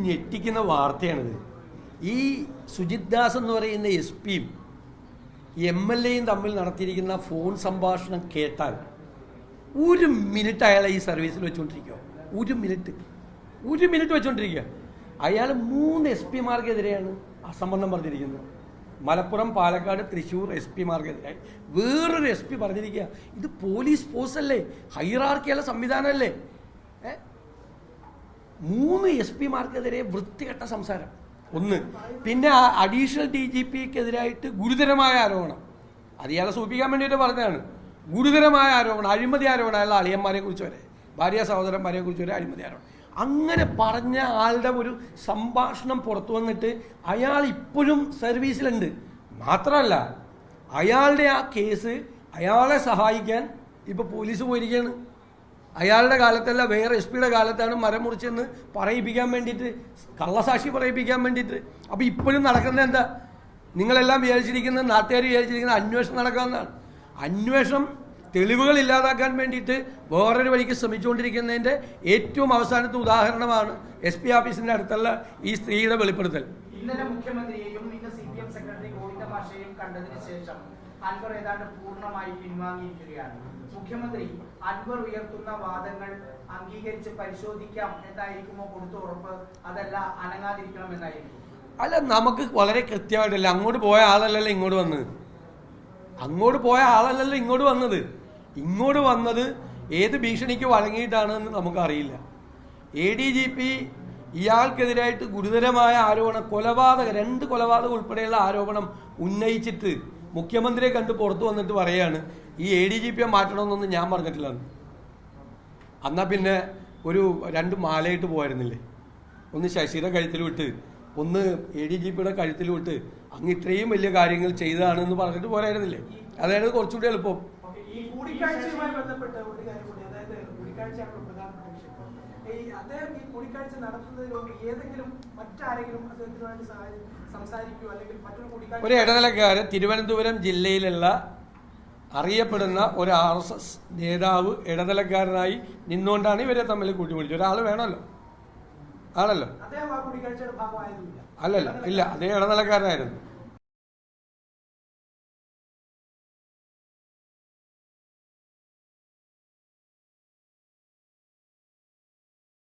ഞെട്ടിക്കുന്ന വാർത്തയാണിത്. ഈ സുജിത് ദാസ് എന്ന് പറയുന്ന എസ് പിയും MLAയും തമ്മിൽ നടത്തിയിരിക്കുന്ന ഫോൺ സംഭാഷണം കേട്ടാൽ 1 മിനിറ്റ് അയാളെ ഈ സർവീസിൽ വെച്ചുകൊണ്ടിരിക്കുക. 1 മിനിറ്റ് വെച്ചുകൊണ്ടിരിക്കുക. അയാൾ 3 SP മാർക്കെതിരെയാണ് അസംബന്ധം പറഞ്ഞിരിക്കുന്നത്. മലപ്പുറം, പാലക്കാട്, തൃശ്ശൂർ SP മാർക്കെതിരായി വേറൊരു SP പറഞ്ഞിരിക്കുക. ഇത് പോലീസ് ഫോഴ്സ് അല്ലേ, ഹൈറാർക്കിയുള്ള സംവിധാനമല്ലേ? 3 SP മാർക്കെതിരെ വൃത്തികെട്ട സംസാരം. ഒന്ന്. പിന്നെ അഡീഷണൽ DGPക്കെതിരായിട്ട് ഗുരുതരമായ ആരോപണം. അത് ഇയാളെ സൂചിപ്പിക്കാൻ വേണ്ടിയിട്ട് പറഞ്ഞതാണ്. ഗുരുതരമായ ആരോപണം, അഴിമതി ആരോപണം. അയാളുടെ അളിയന്മാരെ കുറിച്ച് വരെ, ഭാര്യ സഹോദരന്മാരെ കുറിച്ച് വരെ അഴിമതി ആരോപണം. അങ്ങനെ പറഞ്ഞ ആളുടെ ഒരു സംഭാഷണം പുറത്തു വന്നിട്ട് അയാൾ ഇപ്പോഴും സർവീസിലുണ്ട്. മാത്രമല്ല അയാളുടെ ആ കേസ് അയാളെ സഹായിക്കാൻ ഇപ്പോൾ പോലീസ് പോയിരിക്കുകയാണ്. അയാളുടെ കാലത്തല്ല, വേറെ SP കാലത്താണ് മരം മുറിച്ചെന്ന് പറയിപ്പിക്കാൻ വേണ്ടിയിട്ട്, കള്ളസാക്ഷി പറയിപ്പിക്കാൻ വേണ്ടിയിട്ട്. അപ്പോൾ ഇപ്പോഴും നടക്കുന്നത് എന്താ? നിങ്ങളെല്ലാം വിചാരിച്ചിരിക്കുന്നത്, നാട്ടുകാർ വിചാരിച്ചിരിക്കുന്നത് അന്വേഷണം നടക്കാമെന്നാണ്. അന്വേഷണം തെളിവുകൾ ഇല്ലാതാക്കാൻ വേണ്ടിയിട്ട് വേറൊരു വഴിക്ക് ശ്രമിച്ചുകൊണ്ടിരിക്കുന്നതിൻ്റെ ഏറ്റവും അവസാനത്തെ ഉദാഹരണമാണ് SP ഓഫീസിൻ്റെ അടുത്തുള്ള ഈ സ്ത്രീയുടെ വെളിപ്പെടുത്തൽ. ഇന്നലെ മുഖ്യമന്ത്രിയെയും ഇന്ന് CPM സെക്രട്ടറി ഗോവിന്ദ മാഷയെയും കണ്ടതിന് ശേഷം അൻവർ ഏതാണ്ട് പൂർണ്ണമായി പിൻവാങ്ങിയിരിക്കുകയാണ്. മുഖ്യമന്ത്രി അൻവർ ഉയർത്തുന്ന വാദങ്ങൾ അംഗീകരിച്ച് പരിശോധിക്കാം എന്നായിരിക്കുമോ കൊടുത്ത ഉറപ്പ്? അതല്ല അനങ്ങാതിരിക്കണം എന്നായിരിക്കും? അല്ല, നമുക്ക് വളരെ കൃത്യമായിട്ടല്ല. അങ്ങോട്ട് പോയ ആളല്ലല്ലോ ഇങ്ങോട്ട് വന്നത്. ഇങ്ങോട്ട് വന്നത് ഏത് ഭീഷണിക്ക് വഴങ്ങിയിട്ടാണെന്ന് നമുക്കറിയില്ല. ADGP ഇയാൾക്കെതിരായിട്ട് ഗുരുതരമായ ആരോപണം, കൊലപാതകം, 2 കൊലപാതകം ഉൾപ്പെടെയുള്ള ആരോപണം ഉന്നയിച്ചിട്ട് മുഖ്യമന്ത്രിയെ കണ്ട് പുറത്തു വന്നിട്ട് പറയാണ് ഈ ADGPയെ മാറ്റണമെന്നൊന്നും ഞാൻ പറഞ്ഞിട്ടില്ല. എന്നാൽ പിന്നെ ഒരു 2 മാലയിട്ട് പോയിരുന്നില്ലേ? ഒന്ന് ശശിയുടെ കഴുത്തിൽ വിട്ട്, ഒന്ന് ADGPയുടെ കഴുത്തിൽ വിട്ട്, അങ്ങ് ഇത്രയും വലിയ കാര്യങ്ങൾ ചെയ്തതാണെന്ന് പറഞ്ഞിട്ട് പോരായിരുന്നില്ലേ? അതായത് കുറച്ചുകൂടി എളുപ്പം. ഈ കൂടിക്കാഴ്ചയുമായി ബന്ധപ്പെട്ട ഒരു കാര്യം കൂടി, അതായത് കൂടിക്കാഴ്ചയാണ് പ്രധാനപ്പെട്ട വിഷയം. അദ്ദേഹം ഈ കൂടിക്കാഴ്ച നടത്തുന്നതിനോട് ഏതെങ്കിലും മറ്റാരെങ്കിലും അദ്ദേഹത്തിനുമായിട്ട് സംസാരിക്കുകയോ അല്ലെങ്കിൽ മറ്റൊരു കൂടിക്കാഴ്ച? ഒരു ഇടനിലക്കാരൻ, തിരുവനന്തപുരം ജില്ലയിലുള്ള അറിയപ്പെടുന്ന ഒരു RSS നേതാവ് ഇടനിലക്കാരനായി നിന്നുകൊണ്ടാണ് ഇവരെ തമ്മിൽ കൂട്ടിമുടിച്ചത്. ഒരാൾ വേണമല്ലോ, ആണല്ലോ. അദ്ദേഹം ആ കൂടിക്കാഴ്ചയുടെ ഭാഗമായതുമില്ല. അല്ലല്ല, ഇല്ല, അദ്ദേഹം ഇടനിലക്കാരനായിരുന്നു.